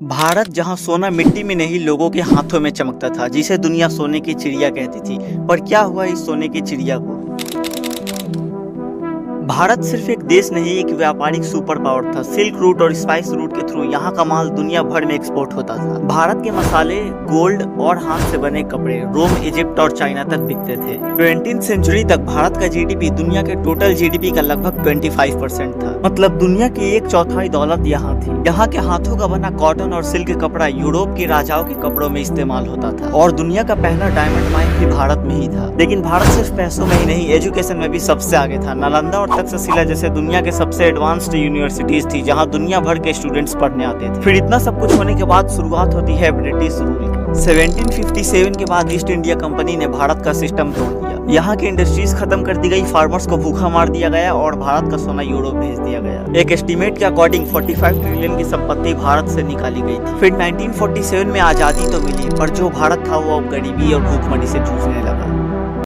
भारत जहां सोना मिट्टी में नहीं लोगों के हाथों में चमकता था, जिसे दुनिया सोने की चिड़िया कहती थी। पर क्या हुआ इस सोने की चिड़िया को? भारत सिर्फ एक देश नहीं, एक व्यापारिक सुपर पावर था। सिल्क रूट और स्पाइस रूट के थ्रू यहाँ का माल दुनिया भर में एक्सपोर्ट होता था। भारत के मसाले, गोल्ड और हाथ से बने कपड़े रोम, इजिप्ट और चाइना तक बिकते थे। 20वीं सेंचुरी तक भारत का जीडीपी दुनिया के टोटल जीडीपी का लगभग 25% था। मतलब दुनिया की 1/4 दौलत यहाँ थी। यहाँ के हाथों का बना कॉटन और सिल्क कपड़ा यूरोप के राजाओं के कपड़ों में इस्तेमाल होता था। और दुनिया का पहला डायमंड माइन भी भारत में ही था। लेकिन भारत सिर्फ पैसों में ही नहीं, एजुकेशन में भी सबसे आगे था। नालंदा और तक्षशिला जैसे दुनिया के सबसे एडवांस्ड यूनिवर्सिटीज थी, जहां दुनिया भर के स्टूडेंट्स पढ़ने आते थे। फिर इतना सब कुछ होने के बाद शुरुआत होती है ब्रिटिश रूल की। 1757 के बाद ईस्ट इंडिया कंपनी ने भारत का सिस्टम तोड़ दिया। यहाँ की इंडस्ट्रीज खत्म कर दी गई, फार्मर्स को भूखा मार दिया गया और भारत का सोना यूरोप भेज दिया गया। एक एस्टीमेट के अकॉर्डिंग 45 ट्रिलियन की संपत्ति भारत से निकाली गई थी। फिर 1947 में आजादी तो मिली, पर जो भारत था वो अब गरीबी और भूखमरी से जूझने लगा।